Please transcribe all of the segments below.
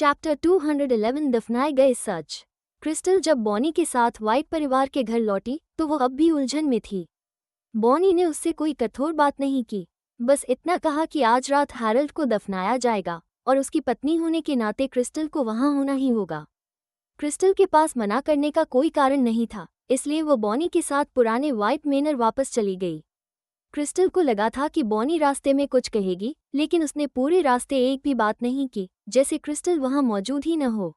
Chapter 211 दफनाए गए सच। Crystal जब Bonnie के साथ व्हाइट परिवार के घर लौटी तो वो अब भी उलझन में थी। बॉनी ने उससे कोई कठोर बात नहीं की, बस इतना कहा कि आज रात हैरल्ड को दफनाया जाएगा और उसकी पत्नी होने के नाते क्रिस्टल को वहां होना ही होगा। क्रिस्टल के पास मना करने का कोई कारण नहीं था, इसलिए वो बॉनी के साथ पुराने व्हाइट मेनर वापस चली गई। क्रिस्टल को लगा था कि बॉनी रास्ते में कुछ कहेगी, लेकिन उसने पूरे रास्ते एक भी बात नहीं की, जैसे क्रिस्टल वहां मौजूद ही न हो।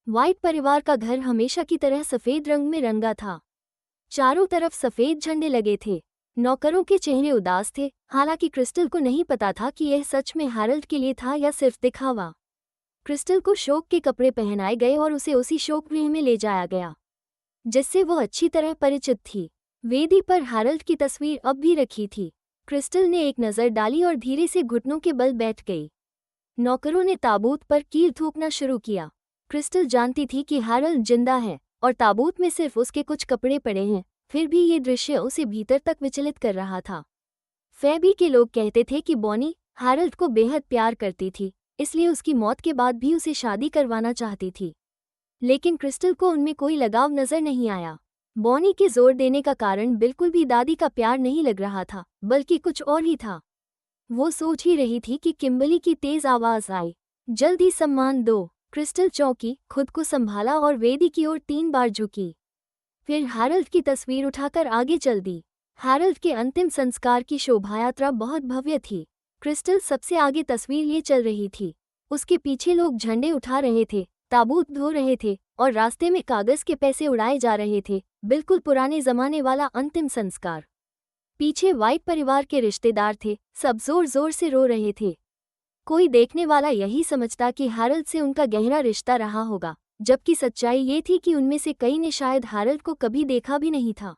व्हाइट परिवार का घर हमेशा की तरह सफेद रंग में रंगा था। चारों तरफ सफेद झंडे लगे थे। नौकरों के चेहरे उदास थे, हालांकि क्रिस्टल को नहीं पता था कि यह सच में हैरल्ड के लिए था या सिर्फ दिखावा। क्रिस्टल को शोक के कपड़े पहनाए गए और उसे उसी शोक गृह में ले जाया गया जिससे वो अच्छी तरह परिचित थी। वेदी पर हैरल्ड की तस्वीर अब भी रखी थी। क्रिस्टल ने एक नज़र डाली और धीरे से घुटनों के बल बैठ गई। नौकरों ने ताबूत पर कील थूकना शुरू किया। क्रिस्टल जानती थी कि हैरल्ड जिंदा है और ताबूत में सिर्फ उसके कुछ कपड़े पड़े हैं, फिर भी ये दृश्य उसे भीतर तक विचलित कर रहा था। फैबी के लोग कहते थे कि बॉनी हैरल्ड को बेहद प्यार करती थी, इसलिए उसकी मौत के बाद भी उसे शादी करवाना चाहती थी। लेकिन क्रिस्टल को उनमें कोई लगाव नजर नहीं आया। बॉनी के जोर देने का कारण बिल्कुल भी दादी का प्यार नहीं लग रहा था, बल्कि कुछ और ही था। वो सोच ही रही थी कि किम्बली की तेज आवाज आई, जल्दी सम्मान दो। क्रिस्टल चौंकी, खुद को संभाला और वेदी की ओर 3 बार झुकी। फिर हैरल्ड की तस्वीर उठाकर आगे चल दी। हैरल्ड के अंतिम संस्कार की शोभायात्रा बहुत भव्य थी। क्रिस्टल सबसे आगे तस्वीर लिए चल रही थी। उसके पीछे लोग झंडे उठा रहे थे, ताबूत धो रहे थे और रास्ते में कागज के पैसे उड़ाए जा रहे थे, बिल्कुल पुराने जमाने वाला अंतिम संस्कार। पीछे व्हाइट परिवार के रिश्तेदार थे, सब जोर जोर से रो रहे थे। कोई देखने वाला यही समझता कि हैरल्ड से उनका गहरा रिश्ता रहा होगा, जबकि सच्चाई ये थी कि उनमें से कई ने शायद हैरल्ड को कभी देखा भी नहीं था।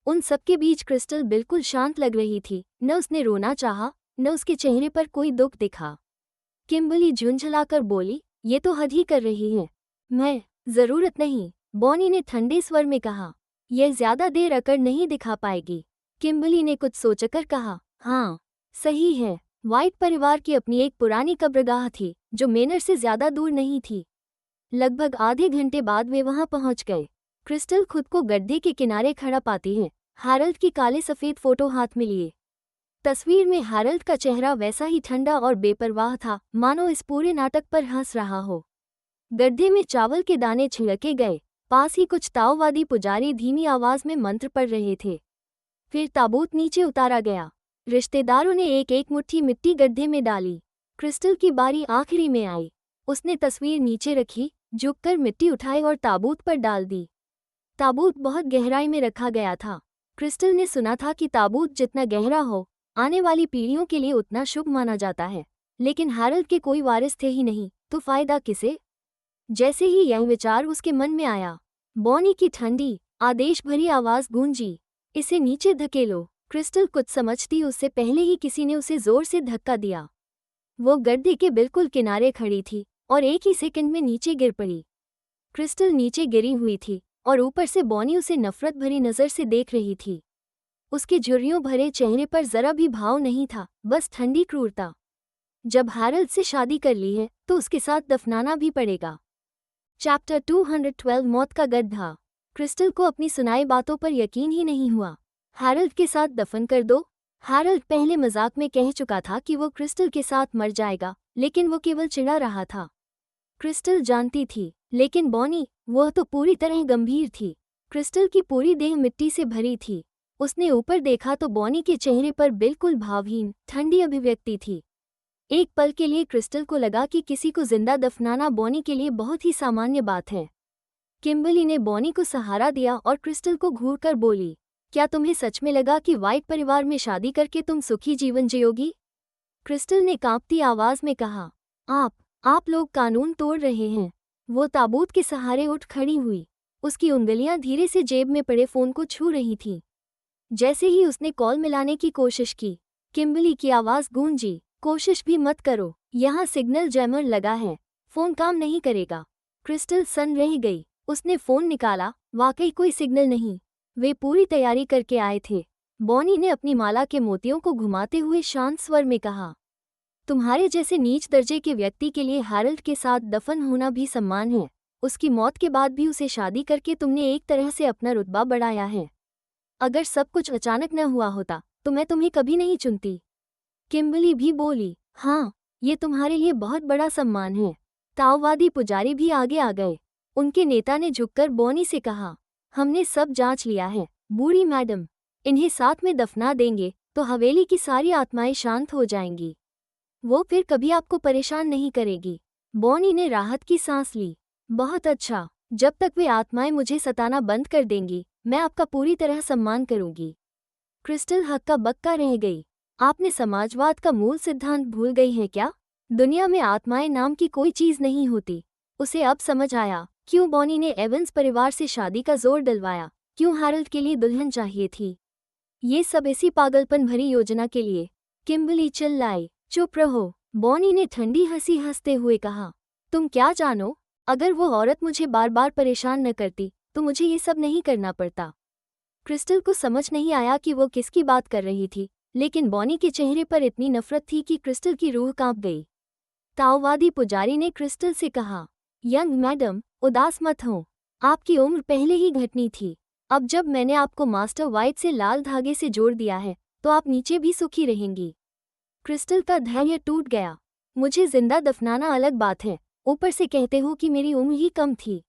उन सबके बीच क्रिस्टल बिल्कुल शांत लग रही थी, न उसने रोना चाहा, न उसके चेहरे पर कोई दुख दिखा। किम्बली झुंझलाकर बोली, ये तो हद ही कर रही है। मैं जरूरत नहीं, बॉनी ने ठंडे स्वर में कहा। यह ज्यादा देर अकड़ नहीं दिखा पाएगी। किम्बली ने कुछ सोचकर कहा, हाँ सही है। व्हाइट परिवार की अपनी एक पुरानी कब्रगाह थी जो मेनर से ज्यादा दूर नहीं थी। लगभग आधे घंटे बाद वे वहां पहुंच गए। क्रिस्टल खुद को गड्ढे के किनारे खड़ा पाती है, हैरल्ड की काले सफेद फोटो हाथ में लिए। तस्वीर में हैरल्ड का चेहरा वैसा ही ठंडा और बेपरवाह था, मानो इस पूरे नाटक पर हंस रहा हो। गड्ढे में चावल के दाने छिड़के गए, पास ही कुछ ताओवादी पुजारी धीमी आवाज में मंत्र पढ़ रहे थे। फिर ताबूत नीचे उतारा गया। रिश्तेदारों ने एक एक मुट्ठी मिट्टी गड्ढे में डाली। क्रिस्टल की बारी आखिरी में आई। उसने तस्वीर नीचे रखी, झुककर मिट्टी उठाई और ताबूत पर डाल दी। ताबूत बहुत गहराई में रखा गया था। क्रिस्टल ने सुना था कि ताबूत जितना गहरा हो, आने वाली पीढ़ियों के लिए उतना शुभ माना जाता है। लेकिन हैरल्ड के कोई वारिस थे ही नहीं, तो फायदा किसे? जैसे ही यह विचार उसके मन में आया, बॉनी की ठंडी, आदेश भरी आवाज गूंजी, इसे नीचे धकेलो। क्रिस्टल कुछ समझती उससे पहले ही किसी ने उसे जोर से धक्का दिया। वो गड्ढे के बिल्कुल किनारे खड़ी थी और एक ही सेकंड में नीचे गिर पड़ी। क्रिस्टल नीचे गिरी हुई थी और ऊपर से बॉनी उसे नफरत भरी नजर से देख रही थी। उसके झुर्रियों भरे चेहरे पर जरा भी भाव नहीं था, बस ठंडी क्रूरता। जब हैरल्ड से शादी कर ली है तो उसके साथ दफनाना भी पड़ेगा। चैप्टर 212 मौत का गड्ढा। क्रिस्टल को अपनी सुनाई बातों पर यकीन ही नहीं हुआ। हैरल्ड के साथ दफन कर दो। हैरल्ड पहले मजाक में कह चुका था कि वो क्रिस्टल के साथ मर जाएगा, लेकिन वो केवल चिढ़ा रहा था। क्रिस्टल जानती थी, लेकिन बॉनी, वह तो पूरी तरह गंभीर थी। क्रिस्टल की पूरी देह मिट्टी से भरी थी। उसने ऊपर देखा तो बॉनी के चेहरे पर बिल्कुल भावहीन, ठंडी अभिव्यक्ति थी। एक पल के लिए क्रिस्टल को लगा कि किसी को जिंदा दफनाना बॉनी के लिए बहुत ही सामान्य बात है। किम्बली ने बॉनी को सहारा दिया और क्रिस्टल को घूरकर बोली, क्या तुम्हें सच में लगा कि व्हाइट परिवार में शादी करके तुम सुखी जीवन जियोगी? क्रिस्टल ने कांपती आवाज में कहा, आप लोग कानून तोड़ रहे हैं। वो ताबूत के सहारे उठ खड़ी हुई। उसकी उंगलियां धीरे से जेब में पड़े फोन को छू रही थीं। जैसे ही उसने कॉल मिलाने की कोशिश की, किम्बली की आवाज गूंजी, कोशिश भी मत करो, यहाँ सिग्नल जैमर लगा है, फोन काम नहीं करेगा। क्रिस्टल सन रह गई। उसने फोन निकाला, वाकई कोई सिग्नल नहीं। वे पूरी तैयारी करके आए थे। बॉनी ने अपनी माला के मोतियों को घुमाते हुए शांत स्वर में कहा, तुम्हारे जैसे नीच दर्जे के व्यक्ति के लिए हैरल्ड के साथ दफन होना भी सम्मान है। उसकी मौत के बाद भी उसे शादी करके तुमने एक तरह से अपना रुतबा बढ़ाया है। अगर सब कुछ अचानक न हुआ होता तो मैं तुम्हें कभी नहीं चुनती। किम्बर्ली भी बोली, हाँ, ये तुम्हारे लिए बहुत बड़ा सम्मान है। ताओवादी पुजारी भी आगे आ गए। उनके नेता ने झुककर बॉनी से कहा, हमने सब जांच लिया है बूढ़ी मैडम, इन्हें साथ में दफना देंगे तो हवेली की सारी आत्माएं शांत हो जाएंगी। वो फिर कभी आपको परेशान नहीं करेगी। बॉनी ने राहत की सांस ली। बहुत अच्छा, जब तक वे आत्माएं मुझे सताना बंद कर देंगी मैं आपका पूरी तरह सम्मान करूंगी। क्रिस्टल हक्का बक्का रह गई। आपने समाजवाद का मूल सिद्धांत भूल गई हैं क्या? दुनिया में आत्माएं नाम की कोई चीज नहीं होती। उसे अब समझ आया क्यों बॉनी ने एवंस परिवार से शादी का जोर डलवाया, क्यों हैरल्ड के लिए दुल्हन चाहिए थी। ये सब इसी पागलपन भरी योजना के लिए। किम्बर्ली चिल्लाई, चुप रहो। बॉनी ने ठंडी हंसी हंसते हुए कहा, तुम क्या जानो, अगर वो औरत मुझे बार बार परेशान न करती तो मुझे ये सब नहीं करना पड़ता। क्रिस्टल को समझ नहीं आया कि वो किसकी बात कर रही थी, लेकिन बॉनी के चेहरे पर इतनी नफरत थी कि क्रिस्टल की रूह कांप गई। ताओवादी पुजारी ने क्रिस्टल से कहा, यंग मैडम, उदास मत हो। आपकी उम्र पहले ही घटनी थी। अब जब मैंने आपको मास्टर वाइट से लाल धागे से जोड़ दिया है तो आप नीचे भी सुखी रहेंगी। क्रिस्टल का धैर्य टूट गया। मुझे जिंदा दफनाना अलग बात है, ऊपर से कहते हो कि मेरी उम्र ही कम थी।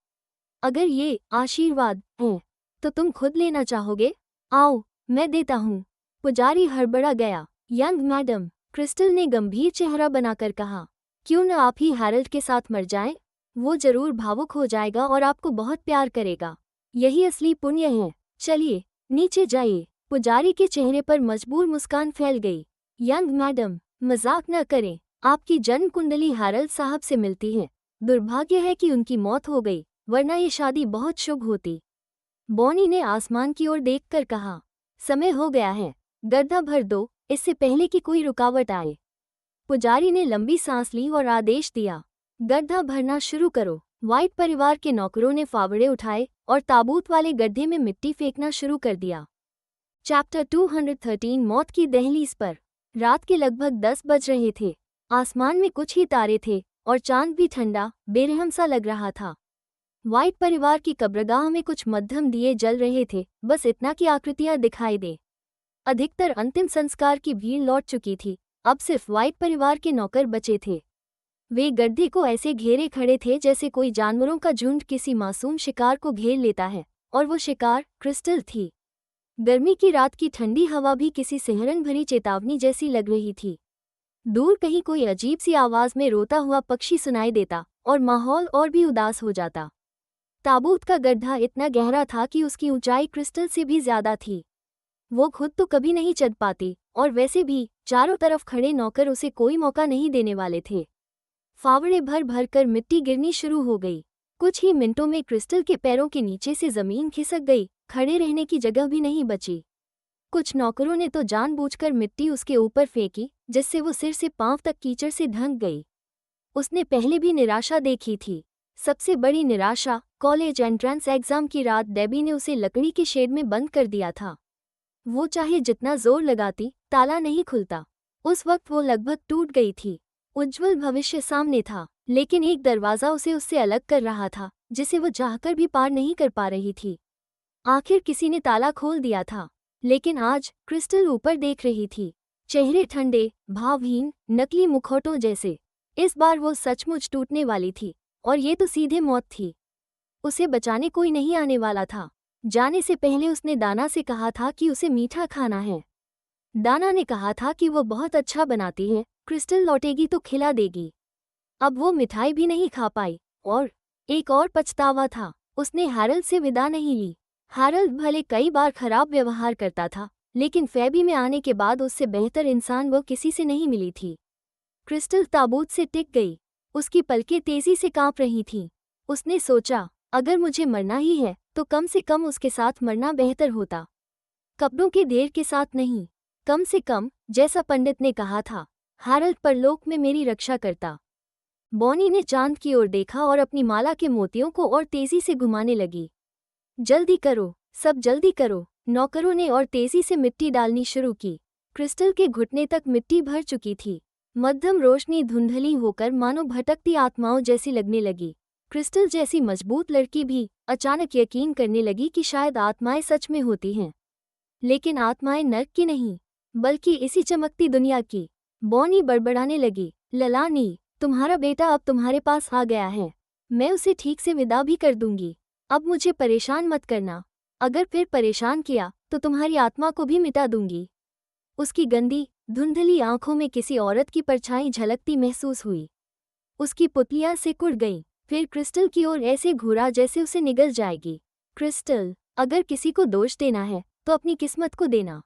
अगर ये आशीर्वाद है तो तुम खुद लेना चाहोगे? आओ, मैं देता हूँ। पुजारी हड़बड़ा गया। यंग मैडम, क्रिस्टल ने गंभीर चेहरा बनाकर कहा, क्यों न आप ही हैरल्ड के साथ मर जाएं? वो जरूर भावुक हो जाएगा और आपको बहुत प्यार करेगा। यही असली पुण्य है। चलिए, नीचे जाइए। पुजारी के चेहरे पर मजबूर मुस्कान फैल गई। यंग मैडम, मजाक न करें। आपकी जन्म कुंडली हैरल्ड साहब से मिलती है। दुर्भाग्य है कि उनकी मौत हो गई, वरना ये शादी बहुत शुभ होती। बॉनी ने आसमान की ओर देखकर कहा, समय हो गया है, गड्ढा भर दो, इससे पहले कि कोई रुकावट आए। पुजारी ने लंबी सांस ली और आदेश दिया, गड्ढा भरना शुरू करो। व्हाइट परिवार के नौकरों ने फावड़े उठाए और ताबूत वाले गड्ढे में मिट्टी फेंकना शुरू कर दिया। चैप्टर 213 मौत की दहलीज पर। रात के लगभग 10 बज रहे थे। आसमान में कुछ ही तारे थे और चांद भी ठंडा बेरहम सा लग रहा था। व्हाइट परिवार की कब्रगाह में कुछ मध्यम दिए जल रहे थे, बस इतना कि आकृतियां दिखाई दे। अधिकतर अंतिम संस्कार की भीड़ लौट चुकी थी, अब सिर्फ व्हाइट परिवार के नौकर बचे थे। वे गड्ढे को ऐसे घेरे खड़े थे जैसे कोई जानवरों का झुंड किसी मासूम शिकार को घेर लेता है, और वो शिकार क्रिस्टल थी। गर्मी की रात की ठंडी हवा भी किसी सिहरन भरी चेतावनी जैसी लग रही थी। दूर कहीं कोई अजीब सी आवाज में रोता हुआ पक्षी सुनाई देता और माहौल और भी उदास हो जाता। ताबूत का गड्ढा इतना गहरा था कि उसकी ऊंचाई क्रिस्टल से भी ज्यादा थी। वो खुद तो कभी नहीं चढ़ पाती, और वैसे भी चारों तरफ खड़े नौकर उसे कोई मौका नहीं देने वाले थे। फावड़े भर भर कर मिट्टी गिरनी शुरू हो गई। कुछ ही मिनटों में क्रिस्टल के पैरों के नीचे से जमीन खिसक गई, खड़े रहने की जगह भी नहीं बची। कुछ नौकरों ने तो जानबूझकर मिट्टी उसके ऊपर फेंकी, जिससे वो सिर से पांव तक कीचड़ से ढंक गई। उसने पहले भी निराशा देखी थी। सबसे बड़ी निराशा कॉलेज एंट्रेंस एग्जाम की रात डेबी ने उसे लकड़ी के शेड में बंद कर दिया था। वो चाहे जितना जोर लगाती, ताला नहीं खुलता। उस वक्त वो लगभग टूट गई थी। उज्जवल भविष्य सामने था, लेकिन एक दरवाजा उसे उससे अलग कर रहा था, जिसे वो चाहकर भी पार नहीं कर पा रही थी। आखिर किसी ने ताला खोल दिया था, लेकिन आज क्रिस्टल ऊपर देख रही थी। चेहरे ठंडे, भावहीन, नकली मुखौटों जैसे। इस बार वो सचमुच टूटने वाली थी, और ये तो सीधे मौत थी। उसे बचाने कोई नहीं आने वाला था। जाने से पहले उसने दाना से कहा था कि उसे मीठा खाना है। दाना ने कहा था कि वो बहुत अच्छा बनाती है, क्रिस्टल लौटेगी तो खिला देगी। अब वो मिठाई भी नहीं खा पाई, और एक और पछतावा था, उसने हैरल्ड से विदा नहीं ली। हैरल्ड भले कई बार खराब व्यवहार करता था, लेकिन फैबी में आने के बाद उससे बेहतर इंसान वो किसी से नहीं मिली थी। क्रिस्टल ताबूत से टिक गई। उसकी पलकें तेजी से कांप रही थीं। उसने सोचा, अगर मुझे मरना ही है तो कम से कम उसके साथ मरना बेहतर होता। कपड़ों के ढेर के साथ नहीं, कम से कम, जैसा पंडित ने कहा था, हैरल्ड परलोक में मेरी रक्षा करता। बॉनी ने चांद की ओर देखा और अपनी माला के मोतियों को और तेजी से घुमाने लगी। जल्दी करो, सब जल्दी करो। नौकरों ने और तेजी से मिट्टी डालनी शुरू की। क्रिस्टल के घुटने तक मिट्टी भर चुकी थी। मध्यम रोशनी धुंधली होकर मानो भटकती आत्माओं जैसी लगने लगी। क्रिस्टल जैसी मजबूत लड़की भी अचानक यकीन करने लगी कि शायद आत्माएं सच में होती हैं। लेकिन आत्माएं नर्क की नहीं, बल्कि इसी चमकती दुनिया की। बॉनी बड़बड़ाने लगी, ललानी, तुम्हारा बेटा अब तुम्हारे पास आ गया है। मैं उसे ठीक से विदा भी कर दूंगी। अब मुझे परेशान मत करना। अगर फिर परेशान किया तो तुम्हारी आत्मा को भी मिटा दूंगी। उसकी गंदी धुंधली आंखों में किसी औरत की परछाई झलकती महसूस हुई। उसकी पुतलियां सिकुड़ गईं, फिर क्रिस्टल की ओर ऐसे घूरा जैसे उसे निगल जाएगी। क्रिस्टल, अगर किसी को दोष देना है तो अपनी किस्मत को देना।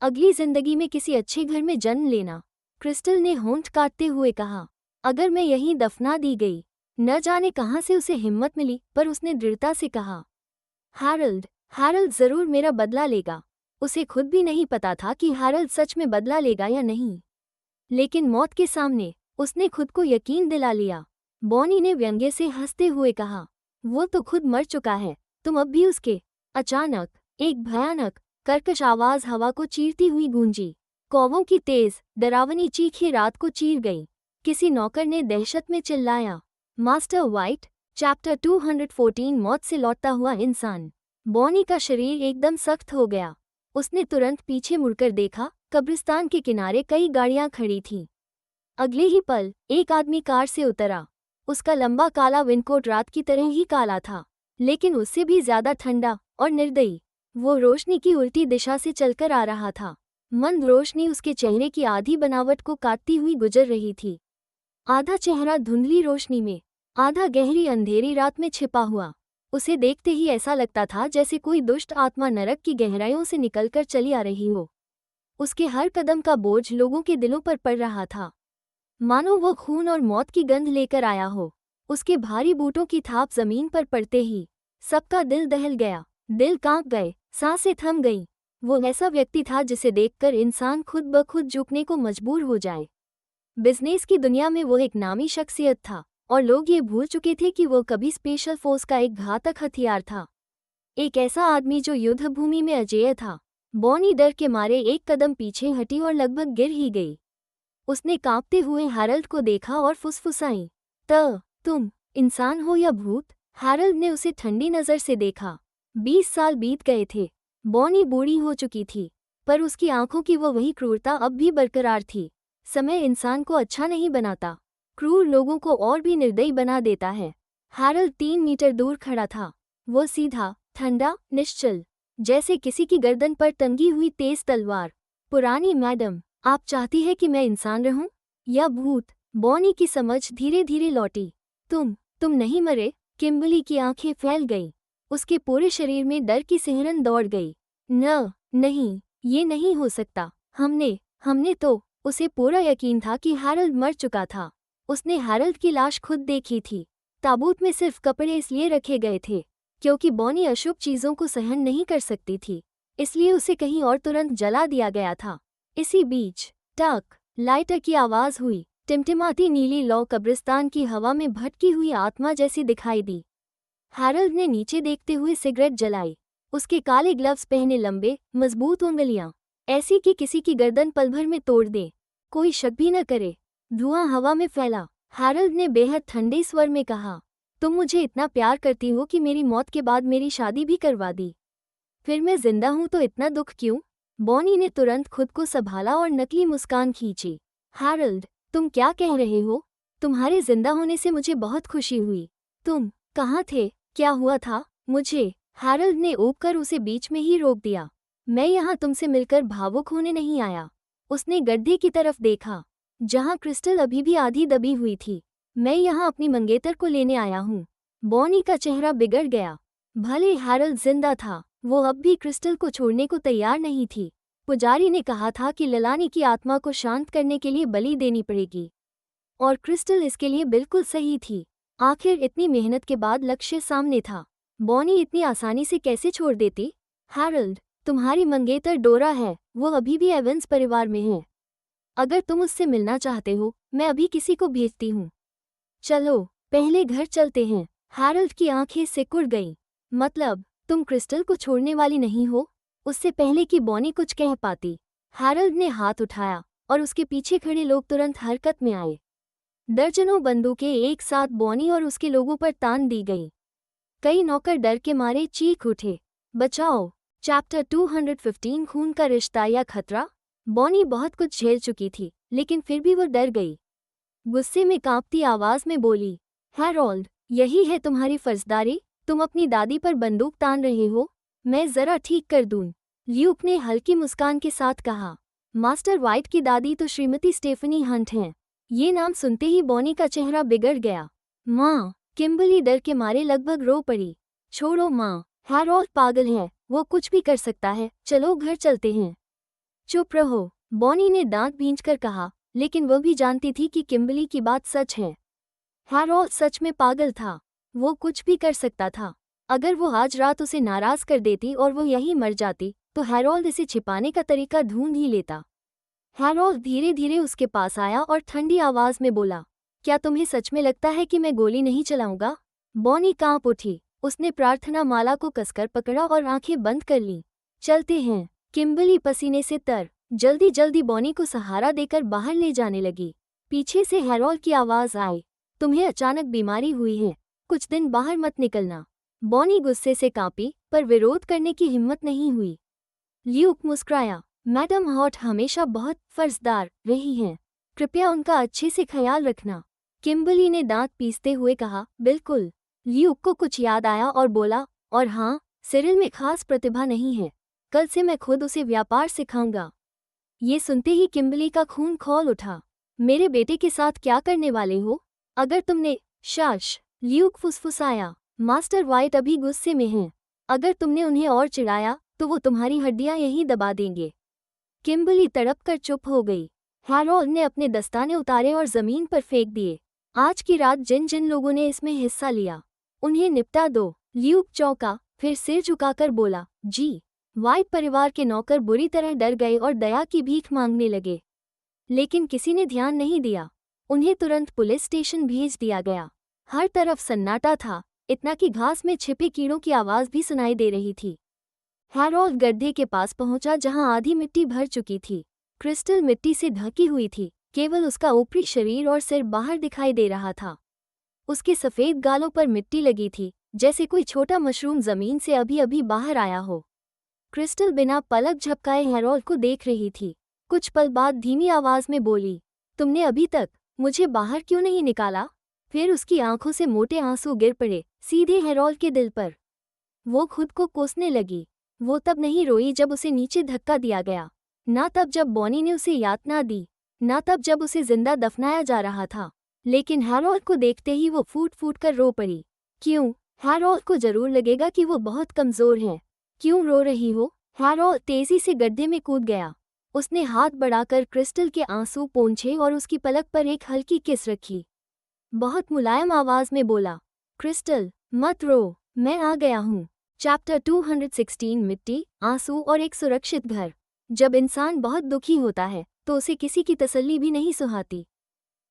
अगली जिंदगी में किसी अच्छे घर में जन्म लेना। क्रिस्टल ने होंठ काटते हुए कहा। अगर मैं यहीं दफना दी गई। न जाने कहाँ से उसे हिम्मत मिली, पर उसने दृढ़ता से कहा, हैरल्ड जरूर मेरा बदला लेगा। उसे खुद भी नहीं पता था कि हैरल्ड सच में बदला लेगा या नहीं, लेकिन मौत के सामने उसने खुद को यकीन दिला लिया। बॉनी ने व्यंग्य से हंसते हुए कहा, वो तो खुद मर चुका है, तुम अब भी उसके। अचानक एक भयानक कर्कश आवाज हवा को चीरती हुई गूंजी। कौवों की तेज डरावनी चीखें रात को चीर गईं। किसी नौकर ने दहशत में चिल्लाया, मास्टर वाइट। चैप्टर 214 मौत से लौटता हुआ इंसान। बॉनी का शरीर एकदम सख्त हो गया। उसने तुरंत पीछे मुड़कर देखा। कब्रिस्तान के किनारे कई गाड़ियां खड़ी थीं। अगले ही पल एक आदमी कार से उतरा। उसका लंबा काला विनकोट रात की तरह ही काला था, लेकिन उससे भी ज्यादा ठंडा और निर्दयी। वो रोशनी की उल्टी दिशा से चलकर आ रहा था। मंद रोशनी उसके चेहरे की आधी बनावट को काटती हुई गुजर रही थी। आधा चेहरा धुंधली रोशनी में, आधा गहरी अंधेरी रात में छिपा हुआ। उसे देखते ही ऐसा लगता था जैसे कोई दुष्ट आत्मा नरक की गहराइयों से निकलकर चली आ रही हो। उसके हर कदम का बोझ लोगों के दिलों पर पड़ रहा था, मानो वो खून और मौत की गंध लेकर आया हो। उसके भारी बूटों की थाप जमीन पर पड़ते ही सबका दिल दहल गया। दिल कांप गए, सांसें थम गईं। वो ऐसा व्यक्ति था जिसे देखकर इंसान खुद ब खुद झुकने को मजबूर हो जाए। बिजनेस की दुनिया में वो एक नामी शख्सियत था, और लोग ये भूल चुके थे कि वो कभी स्पेशल फोर्स का एक घातक हथियार था। एक ऐसा आदमी जो युद्ध भूमि में अजेय था। बॉनी डर के मारे एक कदम पीछे हटी और लगभग गिर ही गई। उसने कांपते हुए हैरल्ड को देखा और फुसफुसाई, तुम इंसान हो या भूत? हैरल्ड ने उसे ठंडी नज़र से देखा। 20 साल बीत गए थे। बॉनी बूढ़ी हो चुकी थी, पर उसकी आंखों की वो वही क्रूरता अब भी बरकरार थी। समय इंसान को अच्छा नहीं बनाता, क्रूर लोगों को और भी निर्दयी बना देता है। हैरल्ड 3 मीटर दूर खड़ा था। वो सीधा, ठंडा, निश्चल, जैसे किसी की गर्दन पर टंगी हुई तेज तलवार। पुरानी मैडम, आप चाहती है कि मैं इंसान रहूं या भूत? बॉनी की समझ धीरे धीरे लौटी। तुम नहीं मरे। किम्बली की आंखें फैल गईं। उसके पूरे शरीर में डर की सिहरन दौड़ गई। नहीं, ये नहीं हो सकता। हमने तो। उसे पूरा यकीन था कि हैरल्ड मर चुका था। उसने हैरल्ड की लाश खुद देखी थी। ताबूत में सिर्फ कपड़े इसलिए रखे गए थे क्योंकि बॉनी अशुभ चीजों को सहन नहीं कर सकती थी, इसलिए उसे कहीं और तुरंत जला दिया गया था। इसी बीच टक लाइटर की आवाज हुई। टिमटिमाती नीली लौ कब्रिस्तान की हवा में भटकी हुई आत्मा जैसी दिखाई दी। हैरल्ड ने नीचे देखते हुए सिगरेट जलाई। उसके काले ग्लव्स पहने, लंबे मजबूत उंगलियां, ऐसी कि किसी की गर्दन पल भर में तोड़ दे, कोई शक भी न करे। धुआं हवा में फैला। हैरल्ड ने बेहद ठंडे स्वर में कहा, तुम मुझे इतना प्यार करती हो कि मेरी मौत के बाद मेरी शादी भी करवा दी। फिर मैं जिंदा हूं तो इतना दुख क्यों? बॉनी ने तुरंत खुद को संभाला और नकली मुस्कान खींची। हैरल्ड, तुम क्या कह रहे हो? तुम्हारे जिंदा होने से मुझे बहुत खुशी हुई। तुम कहाँ थे? क्या हुआ था? मुझे। हैरल्ड ने ऊबकर उसे बीच में ही रोक दिया। मैं यहाँ तुमसे मिलकर भावुक होने नहीं आया। उसने गड्ढे की तरफ देखा जहाँ क्रिस्टल अभी भी आधी दबी हुई थी। मैं यहाँ अपनी मंगेतर को लेने आया हूँ। बॉनी का चेहरा बिगड़ गया। भले हैरल्ड जिंदा था, वो अब भी क्रिस्टल को छोड़ने को तैयार नहीं थी। पुजारी ने कहा था कि ललानी की आत्मा को शांत करने के लिए बलि देनी पड़ेगी, और क्रिस्टल इसके लिए बिल्कुल सही थी। आखिर इतनी मेहनत के बाद लक्ष्य सामने था। बॉनी इतनी आसानी से कैसे छोड़ देती? हैरल्ड, तुम्हारी मंगेतर डोरा है, वो अभी भी एवंस परिवार में है। अगर तुम उससे मिलना चाहते हो, मैं अभी किसी को भेजती हूँ। चलो, पहले घर चलते हैं। हैरल्ड की आंखें सिकुड़ गईं। मतलब, तुम क्रिस्टल को छोड़ने वाली नहीं हो? उससे पहले कि बॉनी कुछ कह पाती, हैरल्ड ने हाथ उठाया और उसके पीछे खड़े लोग तुरंत हरकत में आए। दर्जनों बंदूकें एक साथ बॉनी और उसके लोगों पर तान दी गईं। कई नौकर डर के मारे चीख उठे, बचाओ। चैप्टर 215 खून का रिश्ता या खतरा। बॉनी बहुत कुछ झेल चुकी थी, लेकिन फिर भी वो डर गई। गुस्से में कांपती आवाज में बोली, हैरोल्ड, यही है तुम्हारी फर्जदारी? तुम अपनी दादी पर बंदूक तान रहे हो? मैं जरा ठीक कर दूं। ल्यूक ने हल्की मुस्कान के साथ कहा। मास्टर वाइट की दादी तो श्रीमती स्टेफनी हंट हैं। ये नाम सुनते ही बॉनी का चेहरा बिगड़ गया। माँ! किम्बर्ली डर के मारे लगभग रो पड़ी। छोड़ो माँ, हैरोल्ड पागल है, वो कुछ भी कर सकता है, चलो घर चलते हैं। चुप रहो, बॉनी ने दांत भींचकर कहा, लेकिन वह भी जानती थी कि किम्बर्ली की बात सच है। हैरोल्ड सच में पागल था। वो कुछ भी कर सकता था। अगर वो आज रात उसे नाराज कर देती और वो यहीं मर जाती, तो हैरोल्ड इसे छिपाने का तरीका ढूंढ ही लेता। हैरोल्ड धीरे धीरे उसके पास आया और ठंडी आवाज में बोला, क्या तुम्हें सच में लगता है कि मैं गोली नहीं चलाऊंगा? बॉनी कांप उठी। उसने प्रार्थना माला को कसकर पकड़ा और आंखें बंद कर लीं। चलते हैं। किम्बर्ली पसीने से तर जल्दी जल्दी बॉनी को सहारा देकर बाहर ले जाने लगी। पीछे से हैरोल्ड की आवाज आई, तुम्हें अचानक बीमारी हुई है, कुछ दिन बाहर मत निकलना। बॉनी गुस्से से कांपी, पर विरोध करने की हिम्मत नहीं हुई। ल्यूक मुस्कुराया, मैडम हॉट हमेशा बहुत फर्जदार रही हैं, कृपया उनका अच्छे से ख्याल रखना। किम्बर्ली ने दांत पीसते हुए कहा, बिल्कुल। ल्यूक को कुछ याद आया और बोला, और हाँ, सिरिल में खास प्रतिभा नहीं है, कल से मैं खुद उसे व्यापार सिखाऊंगा। ये सुनते ही किम्बर्ली का खून खौल उठा। मेरे बेटे के साथ क्या करने वाले हो? अगर तुमने शाश, ल्यूक फुसफुसाया, मास्टर वाइट अभी गुस्से में हैं। अगर तुमने उन्हें और चिढ़ाया तो वो तुम्हारी हड्डियां यहीं दबा देंगे। किम्बर्ली तड़प कर चुप हो गई। हैरोल्ड ने अपने दस्ताने उतारे और जमीन पर फेंक दिए। आज की रात जिन जिन लोगों ने इसमें हिस्सा लिया, उन्हें निपटा दो। ल्यूक चौंका, फिर सिर झुकाकर बोला, जी। वाइट परिवार के नौकर बुरी तरह डर गए और दया की भीख मांगने लगे, लेकिन किसी ने ध्यान नहीं दिया। उन्हें तुरंत पुलिस स्टेशन भेज दिया गया। हर तरफ सन्नाटा था, इतना कि घास में छिपे कीड़ों की आवाज भी सुनाई दे रही थी। हैरोल्ड गड्ढे के पास पहुंचा जहां आधी मिट्टी भर चुकी थी। क्रिस्टल मिट्टी से ढकी हुई थी, केवल उसका ऊपरी शरीर और सिर बाहर दिखाई दे रहा था। उसके सफेद गालों पर मिट्टी लगी थी, जैसे कोई छोटा मशरूम जमीन से अभी अभी बाहर आया हो। क्रिस्टल बिना पलक झपकाए हैरोल्ड को देख रही थी। कुछ पल बाद धीमी आवाज में बोली, तुमने अभी तक मुझे बाहर क्यों नहीं निकाला? फिर उसकी आंखों से मोटे आंसू गिर पड़े, सीधे हैरोल्ड के दिल पर। वो खुद को कोसने लगी। वो तब नहीं रोई जब उसे नीचे धक्का दिया गया, ना तब जब बॉनी ने उसे यातना दी, ना तब जब उसे जिंदा दफनाया जा रहा था, लेकिन हैरोल्ड को देखते ही वो फूट फूट कर रो पड़ी। क्यों? हैरोल्ड को जरूर लगेगा कि वो बहुत कमजोर है। क्यों रो रही हो? हैरोल्ड तेजी से गड्ढे में कूद गया। उसने हाथ बढ़ाकर क्रिस्टल के आंसू पोंछे और उसकी पलक पर एक हल्की किस रखी। बहुत मुलायम आवाज में बोला, क्रिस्टल, मत रो, मैं आ गया हूँ। चैप्टर 216 मिट्टी, आंसू और एक सुरक्षित घर। जब इंसान बहुत दुखी होता है तो उसे किसी की तसल्ली भी नहीं सुहाती।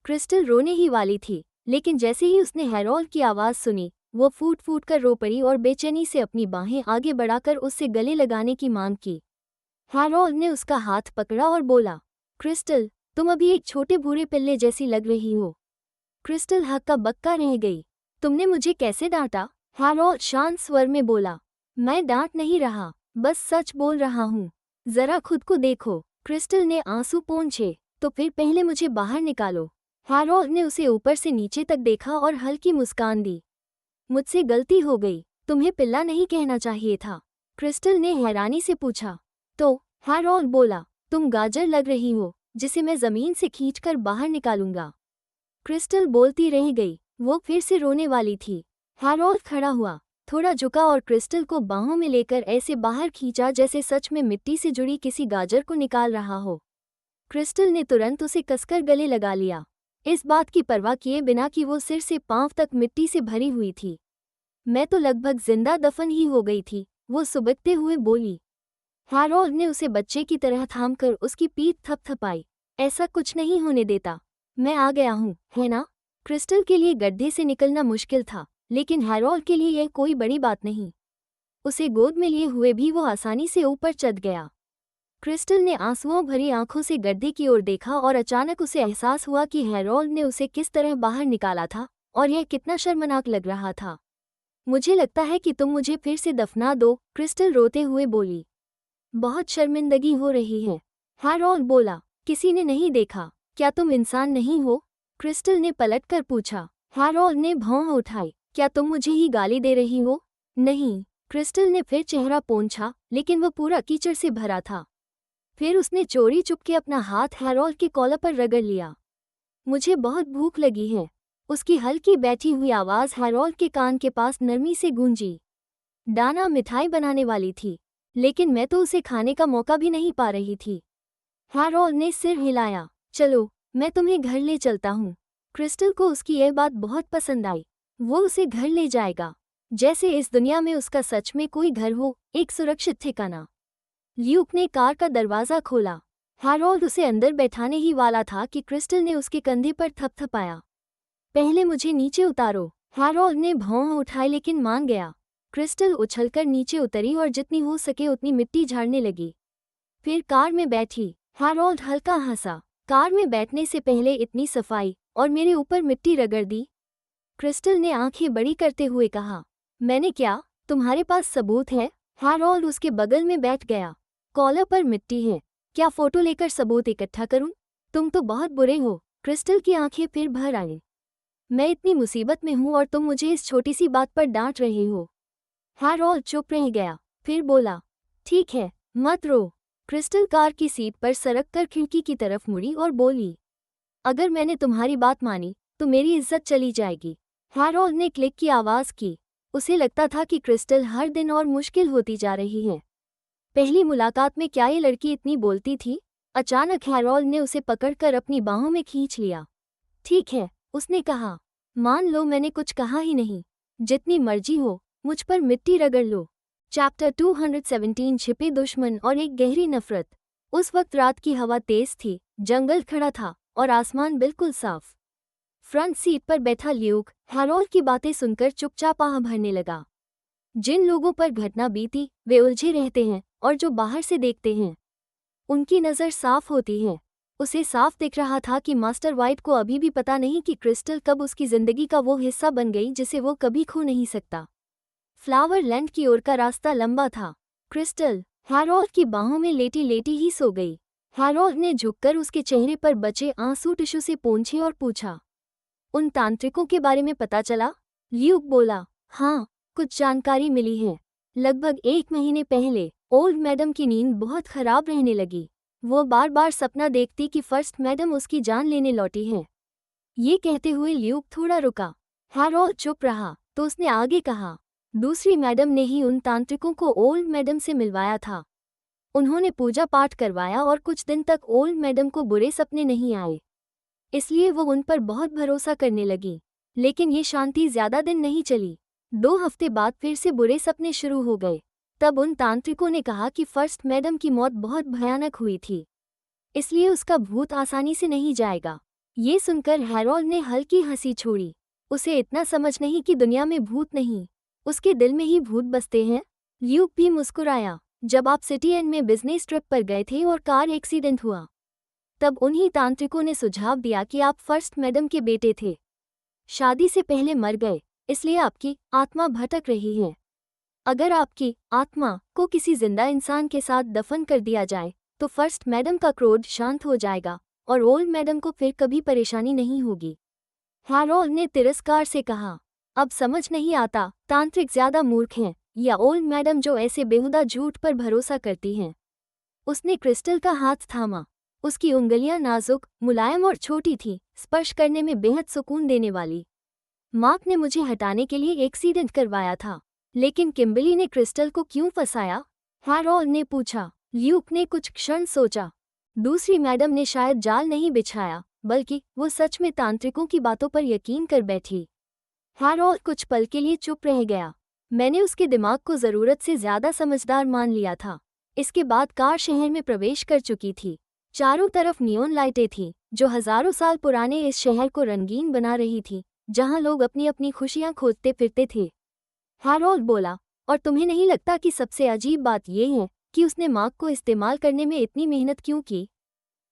क्रिस्टल रोने ही वाली थी, लेकिन जैसे ही उसने हैरोल्ड की आवाज़ सुनी, वो फूट फूट कर रो पड़ी और बेचैनी से अपनी बाहें आगे बढ़ाकर उससे गले लगाने की मांग की। हैरोल्ड ने उसका हाथ पकड़ा और बोला, क्रिस्टल, तुम अभी एक छोटे भूरे पिल्ले जैसी लग रही हो। क्रिस्टल हक्का बक्का रह गई। तुमने मुझे कैसे डांटा? हैरोल्ड शांत स्वर में बोला, मैं डांट नहीं रहा, बस सच बोल रहा हूँ। जरा खुद को देखो। क्रिस्टल ने आंसू पोंछे, तो फिर पहले मुझे बाहर निकालो। हैरोल्ड ने उसे ऊपर से नीचे तक देखा और हल्की मुस्कान दी। मुझसे गलती हो गई, तुम्हें पिल्ला नहीं कहना चाहिए था। क्रिस्टल ने हैरानी से पूछा। तो? हैरोल्ड बोला, तुम गाजर लग रही हो, जिसे मैं जमीन से खींचकर बाहर निकालूंगा। क्रिस्टल बोलती रह गई। वो फिर से रोने वाली थी। हैरोल्ड खड़ा हुआ, थोड़ा झुका और क्रिस्टल को बाहों में लेकर ऐसे बाहर खींचा जैसे सच में मिट्टी से जुड़ी किसी गाजर को निकाल रहा हो। क्रिस्टल ने तुरंत उसे कसकर गले लगा लिया, इस बात की परवाह किए बिना कि वो सिर से पांव तक मिट्टी से भरी हुई थी। मैं तो लगभग जिंदा दफन ही हो गई थी, वो सुबकते हुए बोली। हैरोल्ड ने उसे बच्चे की तरह थामकर उसकी पीठ थपथपाई। ऐसा कुछ नहीं होने देता, मैं आ गया हूँ, है ना? क्रिस्टल के लिए गड्ढे से निकलना मुश्किल था, लेकिन हैरोल्ड के लिए यह कोई बड़ी बात नहीं। उसे गोद में लिए हुए भी वो आसानी से ऊपर चढ़ गया। क्रिस्टल ने आंसुओं भरी आंखों से गड्ढे की ओर देखा और अचानक उसे एहसास हुआ कि हैरोल्ड ने उसे किस तरह बाहर निकाला था और यह कितना शर्मनाक लग रहा था। मुझे लगता है कि तुम मुझे फिर से दफना दो, क्रिस्टल रोते हुए बोली। बहुत शर्मिंदगी हो रही है, हैरोल्ड बोला। किसी ने नहीं देखा, क्या तुम इंसान नहीं हो? क्रिस्टल ने पलटकर पूछा। हैरोल्ड ने भौं उठाई। क्या तुम मुझे ही गाली दे रही हो? नहीं, क्रिस्टल ने फिर चेहरा पोंछा, लेकिन वह पूरा कीचड़ से भरा था। फिर उसने चोरी चुपके अपना हाथ हैरोल्ड के कॉलर पर रगड़ लिया। मुझे बहुत भूख लगी है, उसकी हल्की बैठी हुई आवाज़ हैरोल्ड के कान के पास नरमी से गूंजी। डाना मिठाई बनाने वाली थी, लेकिन मैं तो उसे खाने का मौका भी नहीं पा रही थी। हैरोल्ड ने सिर हिलाया। चलो, मैं तुम्हें घर ले चलता हूँ। क्रिस्टल को उसकी यह बात बहुत पसंद आई। वो उसे घर ले जाएगा, जैसे इस दुनिया में उसका सच में कोई घर हो, एक सुरक्षित ठिकाना। ल्यूक ने कार का दरवाज़ा खोला। हैरोल्ड उसे अंदर बैठाने ही वाला था कि क्रिस्टल ने उसके कंधे पर थपथपाया। पहले मुझे नीचे उतारो। हैरोल्ड ने भौं उठाई लेकिन मान गया। क्रिस्टल उछलकर नीचे उतरी और जितनी हो सके उतनी मिट्टी झाड़ने लगी। फिर कार में बैठी। हैरोल्ड हल्का हंसा। कार में बैठने से पहले इतनी सफाई, और मेरे ऊपर मिट्टी रगड़ दी? क्रिस्टल ने आंखें बड़ी करते हुए कहा। मैंने क्या? तुम्हारे पास सबूत है? हैरोल्ड उसके बगल में बैठ गया। कॉलर पर मिट्टी है, क्या फोटो लेकर सबूत इकट्ठा करूं? तुम तो बहुत बुरे हो। क्रिस्टल की आंखें फिर भर आईं। मैं इतनी मुसीबत में हूं और तुम मुझे इस छोटी सी बात पर डांट रहे हो। हैरोल्ड चुप रह गया, फिर बोला, ठीक है, मत रो। क्रिस्टल कार की सीट पर सरक कर खिड़की की तरफ मुड़ी और बोली, अगर मैंने तुम्हारी बात मानी तो मेरी इज्जत चली जाएगी। हैरोल्ड ने क्लिक की आवाज़ की। उसे लगता था कि क्रिस्टल हर दिन और मुश्किल होती जा रही है। पहली मुलाकात में क्या ये लड़की इतनी बोलती थी? अचानक हैरोल्ड ने उसे पकड़कर अपनी बाहों में खींच लिया। ठीक है, उसने कहा, मान लो मैंने कुछ कहा ही नहीं। जितनी मर्जी हो, मुझ पर मिट्टी रगड़ लो। चैप्टर 217 छिपे दुश्मन और एक गहरी नफरत। उस वक्त रात की हवा तेज थी, जंगल खड़ा था और आसमान बिल्कुल साफ। फ्रंट सीट पर बैठा ल्यूक हैरोल्ड की बातें सुनकर चुपचाप आह भरने लगा। जिन लोगों पर घटना बीती वे उलझे रहते हैं और जो बाहर से देखते हैं उनकी नज़र साफ होती है। उसे साफ दिख रहा था कि मास्टर वाइट को अभी भी पता नहीं कि क्रिस्टल कब उसकी जिंदगी का वो हिस्सा बन गई जिसे वो कभी खो नहीं सकता। फ्लावर लैंड की ओर का रास्ता लंबा था। क्रिस्टल हैरोल्ड की बाहों में लेटी लेटी ही सो गई। हैरोल्ड ने झुककर उसके चेहरे पर बचे आंसू टिश्यू से पोंछे और पूछा, उन तांत्रिकों के बारे में पता चला? ल्यूक बोला, हाँ, कुछ जानकारी मिली है। लगभग 1 महीने पहले ओल्ड मैडम की नींद बहुत खराब रहने लगी। वो बार बार सपना देखती कि फर्स्ट मैडम उसकी जान लेने लौटी है। ये कहते हुए ल्यूक थोड़ा रुका। हैरोल्ड चुप रहा तो उसने आगे कहा, दूसरी मैडम ने ही उन तांत्रिकों को ओल्ड मैडम से मिलवाया था। उन्होंने पूजा पाठ करवाया और कुछ दिन तक ओल्ड मैडम को बुरे सपने नहीं आए, इसलिए वो उन पर बहुत भरोसा करने लगी। लेकिन ये शांति ज्यादा दिन नहीं चली। 2 हफ्ते बाद फिर से बुरे सपने शुरू हो गए। तब उन तांत्रिकों ने कहा कि फर्स्ट मैडम की मौत बहुत भयानक हुई थी, इसलिए उसका भूत आसानी से नहीं जाएगा। ये सुनकर हैरोल्ड ने हल्की हंसी छोड़ी। उसे इतना समझ नहीं कि दुनिया में भूत नहीं, उसके दिल में ही भूत बसते हैं। ल्यूक भी मुस्कुराया। जब आप सिटी एंड में बिजनेस ट्रिप पर गए थे और कार एक्सीडेंट हुआ, तब उन्हीं तांत्रिकों ने सुझाव दिया कि आप फर्स्ट मैडम के बेटे थे, शादी से पहले मर गए, इसलिए आपकी आत्मा भटक रही है। अगर आपकी आत्मा को किसी जिंदा इंसान के साथ दफन कर दिया जाए तो फर्स्ट मैडम का क्रोध शांत हो जाएगा और ओल्ड मैडम को फिर कभी परेशानी नहीं होगी। हैरोल्ड ने तिरस्कार से कहा, अब समझ नहीं आता तांत्रिक ज्यादा मूर्ख हैं या ओल्ड मैडम जो ऐसे बेहुदा झूठ पर भरोसा करती हैं। उसने क्रिस्टल का हाथ थामा। उसकी उंगलियां नाजुक, मुलायम और छोटी थीं, स्पर्श करने में बेहद सुकून देने वाली। मार्क ने मुझे हटाने के लिए एक्सीडेंट करवाया था, लेकिन किम्बली ने क्रिस्टल को क्यों फंसाया? हैरोल्ड ने पूछा। ल्यूक ने कुछ क्षण सोचा। दूसरी मैडम ने शायद जाल नहीं बिछाया, बल्कि वो सच में तांत्रिकों की बातों पर यकीन कर बैठी। हैरोल्ड कुछ पल के लिए चुप रह गया। मैंने उसके दिमाग को ज़रूरत से ज़्यादा समझदार मान लिया था। इसके बाद कार शहर में प्रवेश कर चुकी थी। चारों तरफ नियॉन लाइटें थीं, जो हज़ारों साल पुराने इस शहर को रंगीन बना रही थी, जहां लोग अपनी अपनी खुशियां खोजते फिरते थे। हैरोल्ड बोला, और तुम्हें नहीं लगता कि सबसे अजीब बात यह है कि उसने मार्क को इस्तेमाल करने में इतनी मेहनत क्यों की।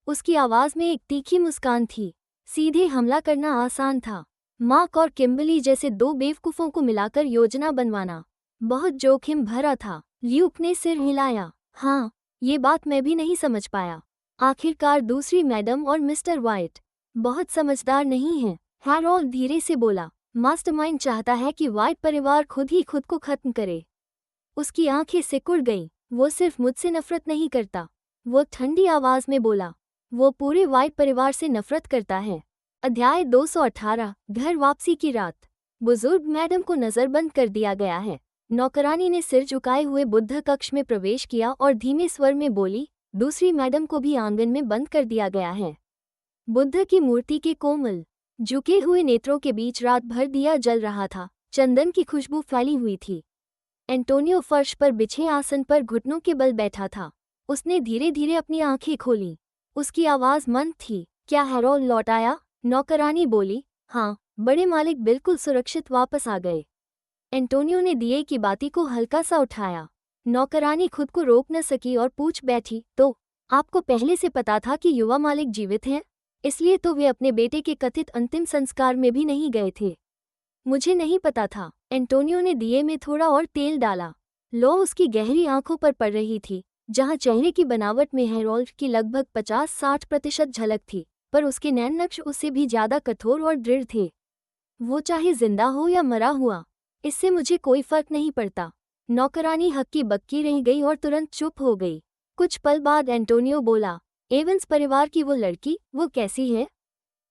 उसकी आवाज़ में एक तीखी मुस्कान थी। सीधे हमला करना आसान था। मार्क और किम्बर्ली जैसे दो बेवकूफ़ों को मिलाकर योजना बनवाना बहुत जोखिम भरा था। ल्यूक ने सिर हिलाया। हाँ, ये बात मैं भी नहीं समझ पाया। आखिरकार दूसरी मैडम और मिस्टर वाइट बहुत समझदार नहीं हैं, हैरोल्ड धीरे से बोला। मास्टरमाइंड चाहता है कि वाइट परिवार खुद ही खुद को खत्म करे। उसकी आंखें सिकुड़ गईं। वो सिर्फ मुझसे नफरत नहीं करता, वो ठंडी आवाज में बोला, वो पूरे वाइट परिवार से नफरत करता है। अध्याय 218 घर वापसी की रात। बुजुर्ग मैडम को नजरबंद कर दिया गया है। नौकरानी ने सिर झुकाए हुए बुद्ध कक्ष में प्रवेश किया और धीमे स्वर में बोली, दूसरी मैडम को भी आंगन में बंद कर दिया गया है। बुद्ध की मूर्ति के कोमल झुके हुए नेत्रों के बीच रात भर दिया जल रहा था। चंदन की खुशबू फैली हुई थी। एंटोनियो फर्श पर बिछे आसन पर घुटनों के बल बैठा था। उसने धीरे धीरे अपनी आंखें खोलीं। उसकी आवाज़ मंद थी। क्या हैरोल्ड लौट आया? नौकरानी बोली। हाँ, बड़े मालिक बिल्कुल सुरक्षित वापस आ गए। एंटोनियो ने दिए की बाती को हल्का सा उठाया। नौकरानी खुद को रोक न सकी और पूछ बैठी, तो आपको पहले से पता था कि युवा मालिक जीवित हैं? इसलिए तो वे अपने बेटे के कथित अंतिम संस्कार में भी नहीं गए थे। मुझे नहीं पता था। एंटोनियो ने दिए में थोड़ा और तेल डाला। लो उसकी गहरी आंखों पर पड़ रही थी, जहां चेहरे की बनावट में हैरोल्ड की लगभग 50-60% झलक थी, पर उसके नैन नक्श उससे भी ज्यादा कठोर और दृढ़ थे। वो चाहे जिंदा हो या मरा हुआ, इससे मुझे कोई फर्क नहीं पड़ता। नौकरानी हक्की बक्की रह गई और तुरंत चुप हो गई। कुछ पल बाद एंटोनियो बोला, एवंस परिवार की वो लड़की, वो कैसी है?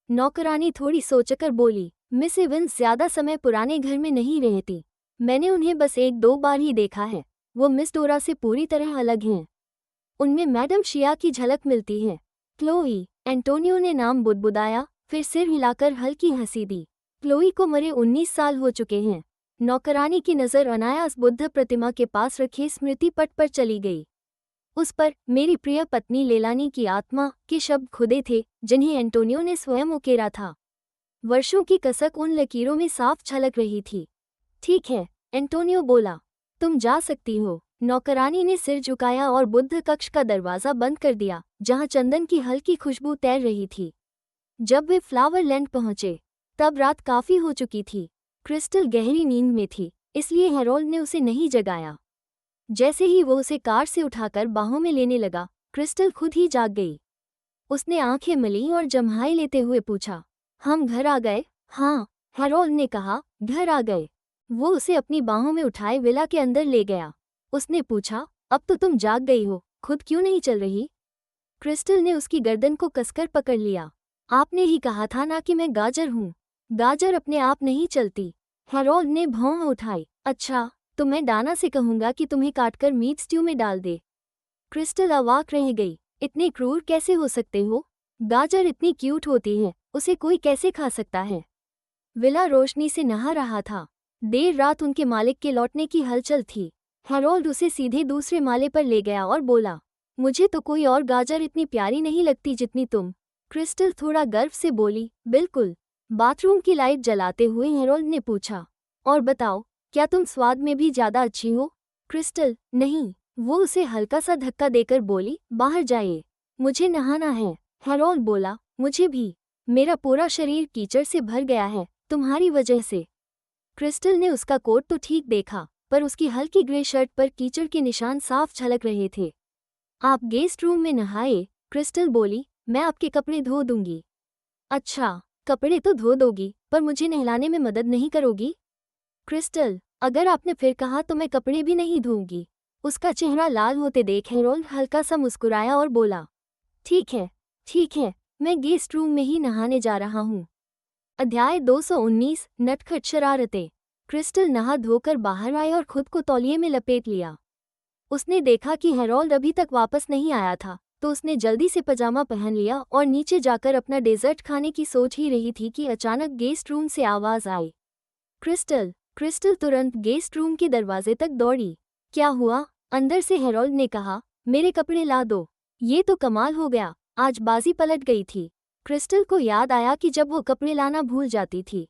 नौकरानी थोड़ी सोचकर बोली, मिस एवंस ज्यादा समय पुराने घर में नहीं रहती। मैंने उन्हें बस 1-2 बार ही देखा है। वो मिस डोरा से पूरी तरह अलग हैं। उनमें मैडम शिया की झलक मिलती है। क्लोई। एंटोनियो ने नाम बुदबुदाया, फिर सिर हिलाकर हल्की हंसी दी। क्लोई को मरे 19 साल हो चुके हैं। नौकरानी की नज़र अनायास बुद्ध प्रतिमा के पास रखे स्मृति पट पर चली गई। उस पर मेरी प्रिय पत्नी लेलानी की आत्मा के शब्द खुदे थे, जिन्हें एंटोनियो ने स्वयं उकेरा था। वर्षों की कसक उन लकीरों में साफ झलक रही थी। ठीक है, एंटोनियो बोला, तुम जा सकती हो। नौकरानी ने सिर झुकाया और बुद्ध कक्ष का दरवाज़ा बंद कर दिया, जहां चंदन की हल्की खुशबू तैर रही थी। जब वे फ्लावर लैंड पहुंचे, तब रात काफ़ी हो चुकी थी। क्रिस्टल गहरी नींद में थी, इसलिए हैरोल्ड ने उसे नहीं जगाया। जैसे ही वो उसे कार से उठाकर बाहों में लेने लगा, क्रिस्टल खुद ही जाग गई। उसने आंखें मलीं और जम्हाई लेते हुए पूछा, हम घर आ गए? हाँ, हैरोल्ड ने कहा, घर आ गए। वो उसे अपनी बाहों में उठाए विला के अंदर ले गया। उसने पूछा, अब तो तुम जाग गई हो, खुद क्यों नहीं चल रही? क्रिस्टल ने उसकी गर्दन को कसकर पकड़ लिया। आपने ही कहा था ना कि मैं गाजर हूँ। गाजर अपने आप नहीं चलती। हैरोल्ड ने भौं उठाई। अच्छा, तो मैं डाना से कहूँगा कि तुम्हें काटकर मीट स्ट्यू में डाल दे। क्रिस्टल अवाक रह गई। इतने क्रूर कैसे हो सकते हो? गाजर इतनी क्यूट होती है, उसे कोई कैसे खा सकता है? विला रोशनी से नहा रहा था। देर रात उनके मालिक के लौटने की हलचल थी। हैरोल्ड उसे सीधे दूसरे माले पर ले गया और बोला, मुझे तो कोई और गाजर इतनी प्यारी नहीं लगती जितनी तुम। क्रिस्टल थोड़ा गर्व से बोली, बिल्कुल। बाथरूम की लाइट जलाते हुए हैरोल्ड ने पूछा, और बताओ, क्या तुम स्वाद में भी ज्यादा अच्छी हो? क्रिस्टल, नहीं। वो उसे हल्का सा धक्का देकर बोली, बाहर जाइए, मुझे नहाना है। हैरोल्ड बोला, मुझे भी। मेरा पूरा शरीर कीचड़ से भर गया है, तुम्हारी वजह से। क्रिस्टल ने उसका कोट तो ठीक देखा, पर उसकी हल्की ग्रे शर्ट पर कीचड़ के निशान साफ झलक रहे थे। आप गेस्ट रूम में नहाए? क्रिस्टल बोली, मैं आपके कपड़े धो दूंगी। अच्छा, कपड़े तो धो दोगी, पर मुझे नहलाने में मदद नहीं करोगी? क्रिस्टल, अगर आपने फिर कहा तो मैं कपड़े भी नहीं धोऊंगी। उसका चेहरा लाल होते देख हैरोल्ड हल्का सा मुस्कुराया और बोला, ठीक है, ठीक है, मैं गेस्ट रूम में ही नहाने जा रहा हूँ। अध्याय 219 नटखट शरारतें। क्रिस्टल नहा धोकर बाहर आई और खुद को तौलिए में लपेट लिया। उसने देखा कि हैरोल्ड अभी तक वापस नहीं आया था, तो उसने जल्दी से पजामा पहन लिया और नीचे जाकर अपना डेजर्ट खाने की सोच ही रही थी कि अचानक गेस्ट रूम से आवाज़ आई, क्रिस्टल। क्रिस्टल तुरंत गेस्ट रूम के दरवाजे तक दौड़ी। क्या हुआ? अंदर से हैरोल्ड ने कहा, मेरे कपड़े ला दो। ये तो कमाल हो गया, आज बाजी पलट गई थी। क्रिस्टल को याद आया कि जब वो कपड़े लाना भूल जाती थी,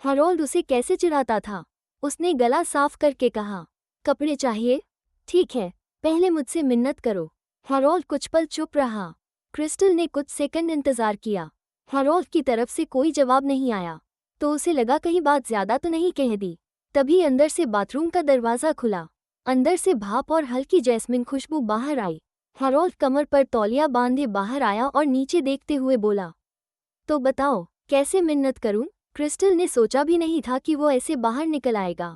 हैरोल्ड उसे कैसे चिढ़ाता था। उसने गला साफ करके कहा, कपड़े चाहिए? ठीक है, पहले मुझसे मिन्नत करो। हैरोल्ड कुछ पल चुप रहा। क्रिस्टल ने कुछ सेकंड इंतजार किया। हैरोल्ड की तरफ से कोई जवाब नहीं आया, तो उसे लगा कहीं बात ज्यादा तो नहीं कह दी। तभी अंदर से बाथरूम का दरवाजा खुला। अंदर से भाप और हल्की जैस्मिन खुशबू बाहर आई। हैरोल्ड कमर पर तौलिया बांधे बाहर आया और नीचे देखते हुए बोला, तो बताओ कैसे मिन्नत करूं? क्रिस्टल ने सोचा भी नहीं था कि वो ऐसे बाहर निकल आएगा।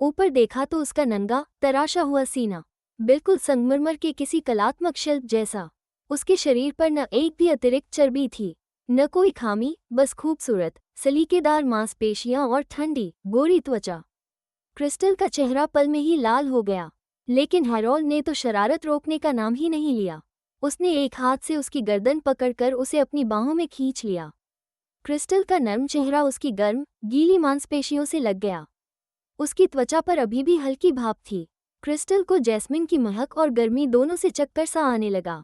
ऊपर देखा तो उसका नंगा तराशा हुआ सीना बिल्कुल संगमरमर के किसी कलात्मक शिल्प जैसा। उसके शरीर पर न एक भी अतिरिक्त चर्बी थी, न कोई खामी, बस खूबसूरत सलीकेदार मांसपेशियां और ठंडी गोरी त्वचा। क्रिस्टल का चेहरा पल में ही लाल हो गया, लेकिन हैरोल्ड ने तो शरारत रोकने का नाम ही नहीं लिया। उसने एक हाथ से उसकी गर्दन पकड़कर उसे अपनी बाहों में खींच लिया। क्रिस्टल का नर्म चेहरा उसकी गर्म गीली मांसपेशियों से लग गया। उसकी त्वचा पर अभी भी हल्की भाप थी। क्रिस्टल को जैस्मिन की महक और गर्मी दोनों से चक्कर सा आने लगा।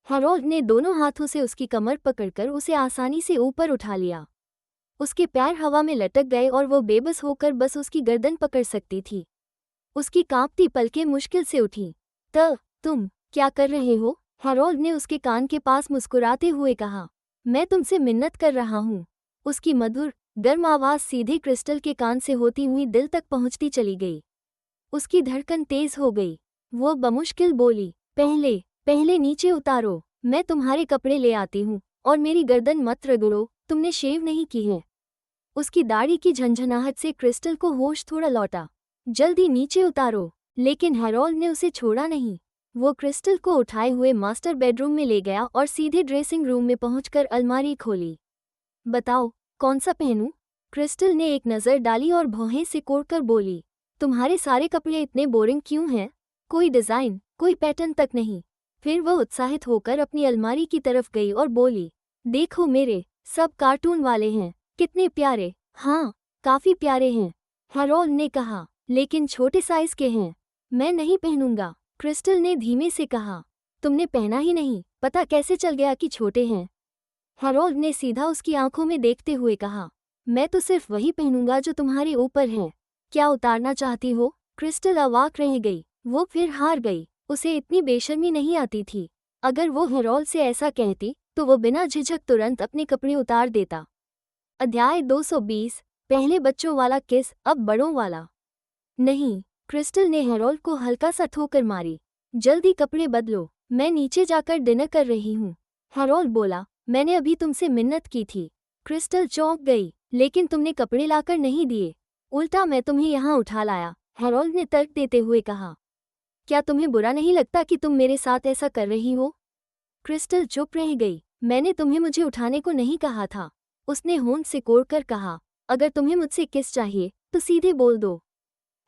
हैरोल्ड ने दोनों हाथों से उसकी कमर पकड़कर उसे आसानी से ऊपर उठा लिया। उसके पैर हवा में लटक गए और वो बेबस होकर बस उसकी गर्दन पकड़ सकती थी। उसकी कांपती पलकें मुश्किल से उठी। तुम क्या कर रहे हो? हैरोल्ड ने उसके कान के पास मुस्कुराते हुए कहा, मैं तुमसे मिन्नत कर रहा हूँ। उसकी मधुर गर्म आवाज़ सीधे क्रिस्टल के कान से होती हुई दिल तक पहुँचती चली गई। उसकी धड़कन तेज हो गई। वो बमुश्किल बोली, पहले नीचे उतारो, मैं तुम्हारे कपड़े ले आती हूँ, और मेरी गर्दन मत रगड़ो, तुमने शेव नहीं की है। उसकी दाढ़ी की झंझनाहट से क्रिस्टल को होश थोड़ा लौटा। जल्दी नीचे उतारो। लेकिन हैरोल्ड ने उसे छोड़ा नहीं। वो क्रिस्टल को उठाए हुए मास्टर बेडरूम में ले गया और सीधे ड्रेसिंग रूम में पहुंचकर अलमारी खोली। बताओ कौन सा पहनूं? क्रिस्टल ने एक नज़र डाली और भौहें सिकोड़कर बोली, तुम्हारे सारे कपड़े इतने बोरिंग क्यों हैं? कोई डिज़ाइन, कोई पैटर्न तक नहीं। फिर वह उत्साहित होकर अपनी अलमारी की तरफ गई और बोली, देखो मेरे सब कार्टून वाले हैं, कितने प्यारे। हाँ, काफ़ी प्यारे हैं, हैरोल्ड ने कहा, लेकिन छोटे साइज के हैं। मैं नहीं पहनूंगा, क्रिस्टल ने धीमे से कहा। तुमने पहना ही नहीं, पता कैसे चल गया कि छोटे हैं? हैरोल्ड ने सीधा उसकी आंखों में देखते हुए कहा, मैं तो सिर्फ वही पहनूंगा जो तुम्हारे ऊपर है। क्या उतारना चाहती हो? क्रिस्टल अवाक रह गई। वो फिर हार गई। उसे इतनी बेशर्मी नहीं आती थी। अगर वो हैरोल्ड से ऐसा कहती तो वो बिना झिझक तुरंत अपने कपड़े उतार देता। अध्याय 220, पहले बच्चों वाला किस, अब बड़ों वाला। नहीं, क्रिस्टल ने हैरोल्ड को हल्का सा ठोकर मारी। जल्दी कपड़े बदलो, मैं नीचे जाकर डिनर कर रही हूँ। हैरोल्ड बोला, मैंने अभी तुमसे मिन्नत की थी। क्रिस्टल चौंक गई, लेकिन तुमने कपड़े लाकर नहीं दिए। उल्टा मैं तुम्हें यहाँ उठा लाया, हैरोल्ड ने तर्क देते हुए कहा। क्या तुम्हें बुरा नहीं लगता कि तुम मेरे साथ ऐसा कर रही हो? क्रिस्टल चुप रह गई। मैंने तुम्हें मुझे उठाने को नहीं कहा था, उसने होंठ सिकोड़कर कहा। अगर तुम्हें मुझसे किस चाहिए तो सीधे बोल दो।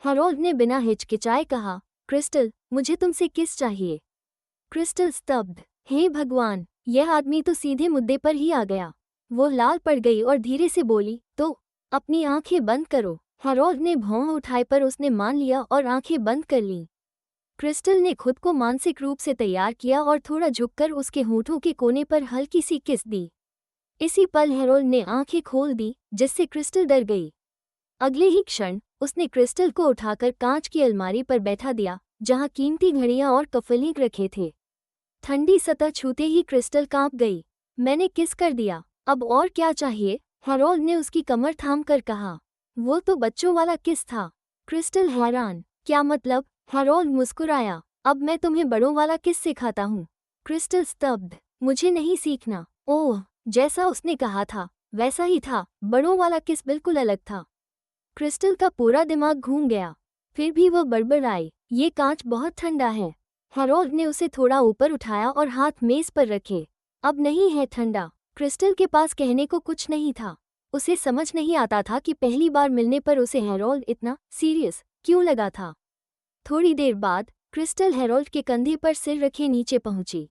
हैरोल्ड ने बिना हिचकिचाए कहा, क्रिस्टल, मुझे तुमसे किस चाहिए। क्रिस्टल स्तब्ध। हे भगवान, यह आदमी तो सीधे मुद्दे पर ही आ गया। वो लाल पड़ गई और धीरे से बोली, तो अपनी आंखें बंद करो। हैरोल्ड ने भौं उठाई पर उसने मान लिया और आंखें बंद कर लीं। क्रिस्टल ने खुद को मानसिक रूप से तैयार किया और थोड़ा झुककर उसके होठों के कोने पर हल्की सी किस दी। इसी पल हैरोल्ड ने आंखें खोल दी, जिससे क्रिस्टल डर गई। अगले ही क्षण उसने क्रिस्टल को उठाकर कांच की अलमारी पर बैठा दिया, जहां कीमती घड़ियां और कफलीक रखे थे। ठंडी सतह छूते ही क्रिस्टल कांप गई। मैंने किस कर दिया, अब और क्या चाहिए? हैरोल्ड ने उसकी कमर थाम कर कहा। वो तो बच्चों वाला किस था। क्रिस्टल हैरान, क्या मतलब? हैरोल्ड मुस्कुराया, अब मैं तुम्हें बड़ों वाला किस सिखाता हूँ। क्रिस्टल स्तब्ध, मुझे नहीं सीखना। ओह, जैसा उसने कहा था वैसा ही था, बड़ों वाला किस बिल्कुल अलग था। क्रिस्टल का पूरा दिमाग घूम गया। फिर भी वो बड़बड़ाई, ये कांच बहुत ठंडा है। हैरोल्ड ने उसे थोड़ा ऊपर उठाया और हाथ मेज पर रखे। अब नहीं है ठंडा। क्रिस्टल के पास कहने को कुछ नहीं था। उसे समझ नहीं आता था कि पहली बार मिलने पर उसे हैरोल्ड इतना सीरियस क्यों लगा था। थोड़ी देर बाद क्रिस्टल हैरोल्ड के कंधे पर सिर रखे नीचे पहुंची।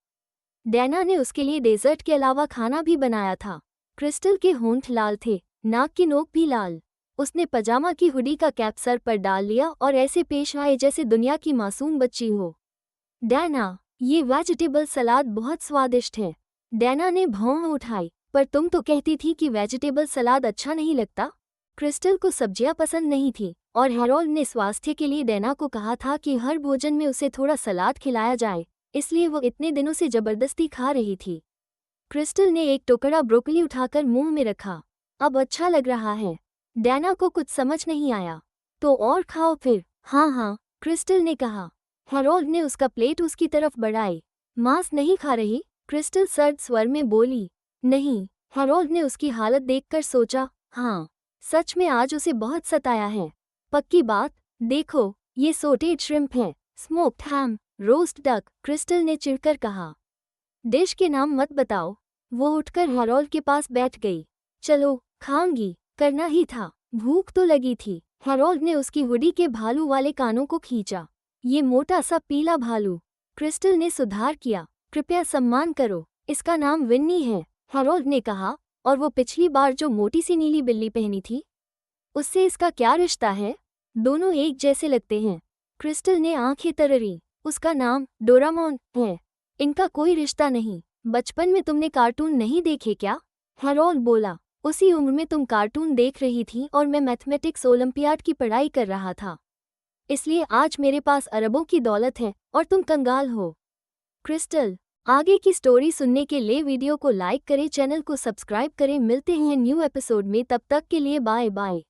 डैना ने उसके लिए डेजर्ट के अलावा खाना भी बनाया था। क्रिस्टल के होंठ लाल थे, नाक की नोक भी लाल। उसने पजामा की हुडी का कैप सर पर डाल लिया और ऐसे पेश आए जैसे दुनिया की मासूम बच्ची हो। डैना, ये वेजिटेबल सलाद बहुत स्वादिष्ट है। डैना ने भौं उठाई, पर तुम तो कहती थी कि वेजिटेबल सलाद अच्छा नहीं लगता। क्रिस्टल को सब्जियां पसंद नहीं थी, और हैरोल्ड ने स्वास्थ्य के लिए डैना को कहा था कि हर भोजन में उसे थोड़ा सलाद खिलाया जाए, इसलिए वो इतने दिनों से जबरदस्ती खा रही थी। क्रिस्टल ने एक टुकड़ा ब्रोकली उठाकर मुंह में रखा। अब अच्छा लग रहा है। डैना को कुछ समझ नहीं आया। तो और खाओ फिर। हाँ हाँ, क्रिस्टल ने कहा। हैरोल्ड ने उसका प्लेट उसकी तरफ बढ़ाई। मांस नहीं खा रही? क्रिस्टल सर्द स्वर में बोली। नहीं। हैरोल्ड ने उसकी हालत देखकर सोचा, हाँ, सच में आज उसे बहुत सताया है। पक्की बात, देखो, ये सोटेड श्रिम्प है, स्मोक्ड हैम, रोस्ट डक, क्रिस्टल ने चिढ़कर कहा। डिश के नाम मत बताओ। वो उठकर हैरोल्ड के पास बैठ गई। चलो, खाऊंगी, करना ही था, भूख तो लगी थी। हैरोल्ड ने उसकी हुडी के भालू वाले कानों को खींचा। ये मोटा सा पीला भालू। क्रिस्टल ने सुधार किया। कृपया सम्मान करो, इसका नाम विन्नी है, हैरोल्ड ने कहा। और वो पिछली बार जो मोटी सी नीली बिल्ली पहनी थी, उससे इसका क्या रिश्ता है? दोनों एक जैसे लगते हैं। क्रिस्टल ने आंखें तररी। उसका नाम डोरामोन है। इनका कोई रिश्ता नहीं। बचपन में तुमने कार्टून नहीं देखे क्या? हैरोल्ड बोला। उसी उम्र में तुम कार्टून देख रही थी और मैं मैथमेटिक्स ओलंपियाड की पढ़ाई कर रहा था। इसलिए आज मेरे पास अरबों की दौलत है और तुम कंगाल हो। क्रिस्टल, आगे की स्टोरी सुनने के लिए वीडियो को लाइक करें, चैनल को सब्सक्राइब करें। मिलते हैं न्यू एपिसोड में, तब तक के लिए बाय बाय।